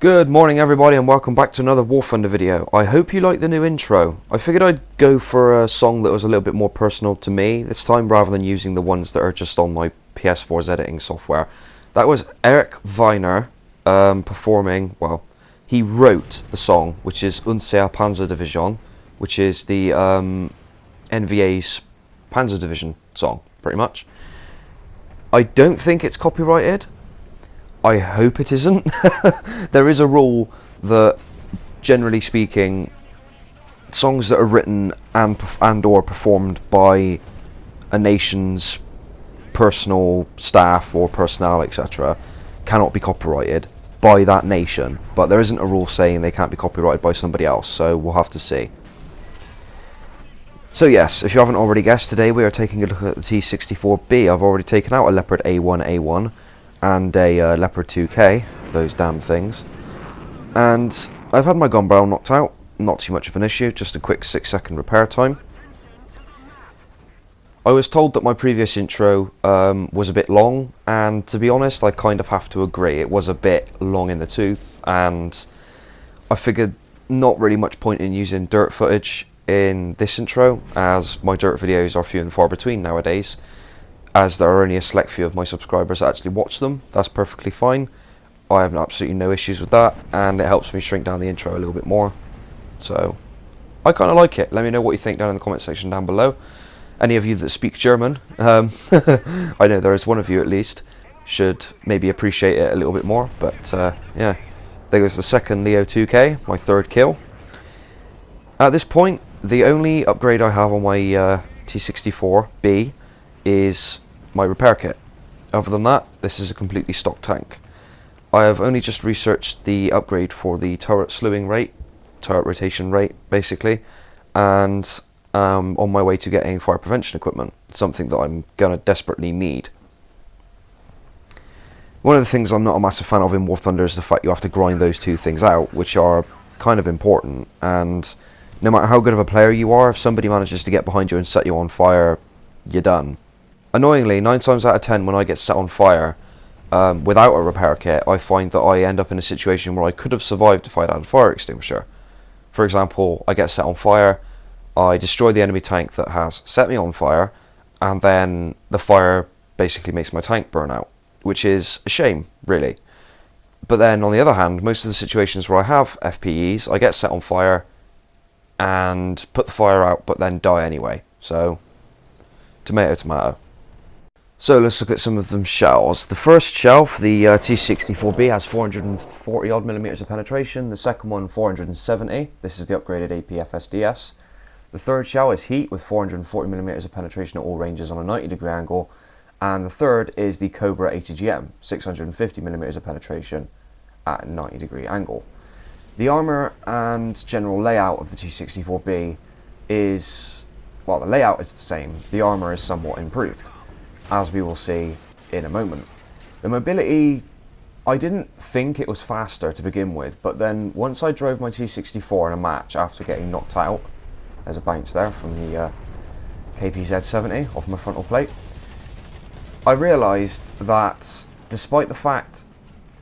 Good morning everybody and welcome back to another War Thunder video. I hope you like the new intro. I figured I'd go for a song that was a little bit more personal to me this time rather than using the ones that are just on my PS4's editing software. That was Eric Weiner performing, well, he wrote the song, which is Unser Panzerdivision, which is the NVA's Panzer Division song, pretty much. I don't think it's copyrighted. I hope it isn't. There is a rule that, generally speaking, songs that are written and or performed by a nation's personal staff or personnel, etc., cannot be copyrighted by that nation. But there isn't a rule saying they can't be copyrighted by somebody else, so we'll have to see. So yes, if you haven't already guessed, today we are taking a look at the T-64B. I've already taken out a Leopard A1A1 and a Leopard 2K, those damn things. And I've had my gun barrel knocked out, not too much of an issue, just a quick 6-second repair time. I was told that my previous intro was a bit long, and to be honest, I kind of have to agree. It was a bit long in the tooth, and I figured not really much point in using dirt footage in this intro, as my dirt videos are few and far between nowadays, as there are only a select few of my subscribers that actually watch them. That's perfectly fine. I have absolutely no issues with that, and it helps me shrink down the intro a little bit more. So, I kind of like it. Let me know what you think down in the comment section down below. Any of you that speak German, I know there is one of you at least, should maybe appreciate it a little bit more, but yeah. There goes the second Leo 2K, my third kill. At this point, the only upgrade I have on my T-64B is my repair kit. Other than that, this is a completely stock tank. I have only just researched the upgrade for the turret slewing rate, turret rotation rate basically, and on my way to getting fire prevention equipment, something that I'm gonna desperately need. One of the things I'm not a massive fan of in War Thunder is the fact you have to grind those two things out, which are kind of important, and no matter how good of a player you are, if somebody manages to get behind you and set you on fire, you're done. Annoyingly, 9 times out of 10 when I get set on fire without a repair kit, I find that I end up in a situation where I could have survived if I'd had a fire extinguisher. For example, I get set on fire, I destroy the enemy tank that has set me on fire, and then the fire basically makes my tank burn out, which is a shame, really. But then, on the other hand, most of the situations where I have FPEs, I get set on fire and put the fire out, but then die anyway. So, tomato, tomato. So let's look at some of them shells. The first shell for the T-64B has 440 odd millimeters of penetration. The second one 470. This is the upgraded APFSDS. The third shell is heat with 440 millimeters of penetration at all ranges on a 90-degree angle. And the third is the Cobra ATGM, 650 millimeters of penetration at a 90-degree angle. The armor and general layout of the T-64B is, well, the layout is the same. The armor is somewhat improved, as we will see in a moment. The mobility, I didn't think it was faster to begin with, but then once I drove my T-64 in a match after getting knocked out, there's a bounce there from the KPZ-70 off my frontal plate, I realised that despite the fact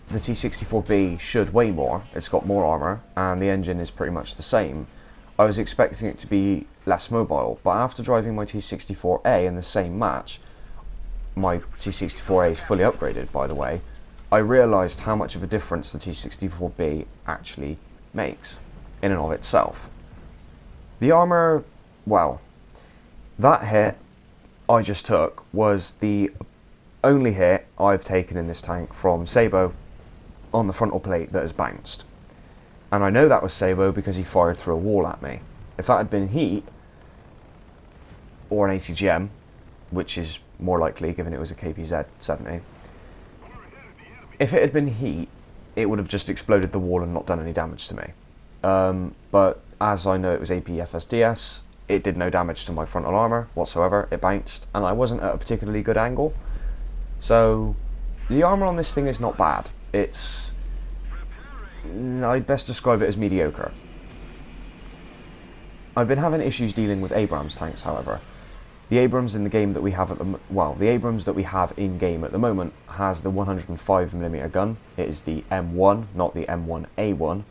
the T-64B should weigh more, it's got more armour, and the engine is pretty much the same, I was expecting it to be less mobile, but after driving my T-64A in the same match, my T-64A is fully upgraded by the way, I realised how much of a difference the T-64B actually makes in and of itself. The armour, well, that hit I just took was the only hit I've taken in this tank from Sabo on the frontal plate that has bounced. And I know that was Sabo because he fired through a wall at me. If that had been heat, or an ATGM, which is more likely given it was a KPZ-70, if it had been heat, it would have just exploded the wall and not done any damage to me. But as I know it was APFSDS, it did no damage to my frontal armour whatsoever, it bounced, and I wasn't at a particularly good angle. So, the armour on this thing is not bad. It's, I'd best describe it as mediocre. I've been having issues dealing with Abrams tanks, however. The Abrams in the game that we have the Abrams that we have in game at the moment has the 105mm gun. It is the M1, not the M1A1.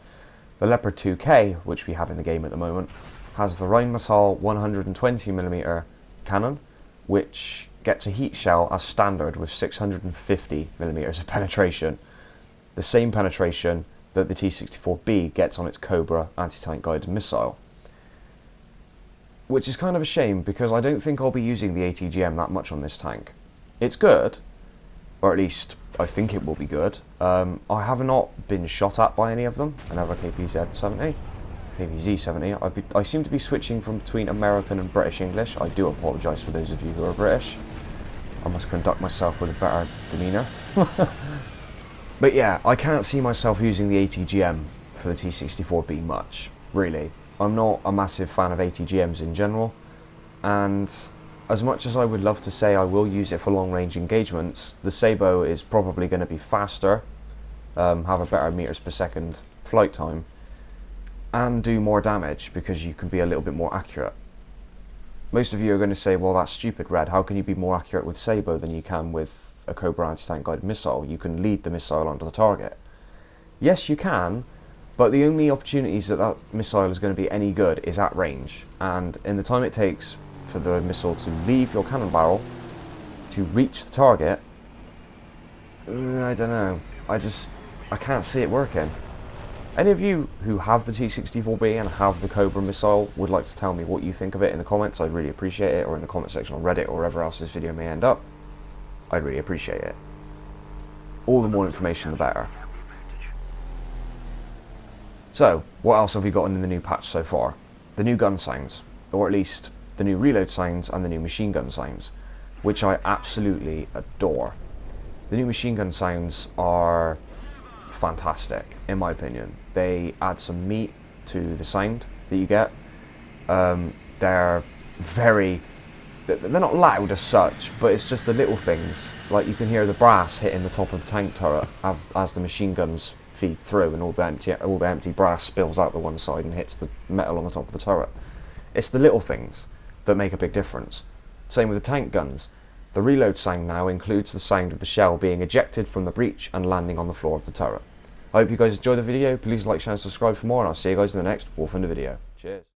The Leopard 2K, which we have in the game at the moment, has the Rheinmetall 120mm cannon, which gets a heat shell as standard with 650mm of penetration. The same penetration that the T-64B gets on its Cobra anti-tank guided missile. Which is kind of a shame, because I don't think I'll be using the ATGM that much on this tank. It's good, or at least I think it will be good. I have not been shot at by any of them. Another KPZ-70, KPZ-70. I seem to be switching from between American and British English. I do apologise for those of you who are British. I must conduct myself with a better demeanour. But yeah, I can't see myself using the ATGM for the T-64B much, really. I'm not a massive fan of ATGMs in general, and as much as I would love to say I will use it for long range engagements, the Sabo is probably going to be faster, have a better meters per second flight time, and do more damage because you can be a little bit more accurate. Most of you are going to say, well, that's stupid, Red, how can you be more accurate with Sabo than you can with a Cobra anti-tank guided missile? You can lead the missile onto the target. Yes, you can, but the only opportunities that that missile is going to be any good is at range, and in the time it takes for the missile to leave your cannon barrel to reach the target, I don't know, I can't see it working. Any of you who have the T-64B and have the Cobra missile would like to tell me what you think of it in the comments. I'd really appreciate it, or in the comment section on Reddit or wherever else this video may end up. I'd really appreciate it. All the more information the better. So, what else have we gotten in the new patch so far? The new gun sounds, or at least the new reload sounds and the new machine gun sounds, which I absolutely adore. The new machine gun sounds are fantastic, in my opinion. They add some meat to the sound that you get. They're not loud as such, but it's just the little things. Like you can hear the brass hitting the top of the tank turret as the machine guns feed through, and all the empty brass spills out the one side and hits the metal on the top of the turret. It's the little things that make a big difference. Same with the tank guns. The reload sound now includes the sound of the shell being ejected from the breech and landing on the floor of the turret. I hope you guys enjoyed the video. Please like, share and subscribe for more, and I'll see you guys in the next Wolf in the video. Cheers.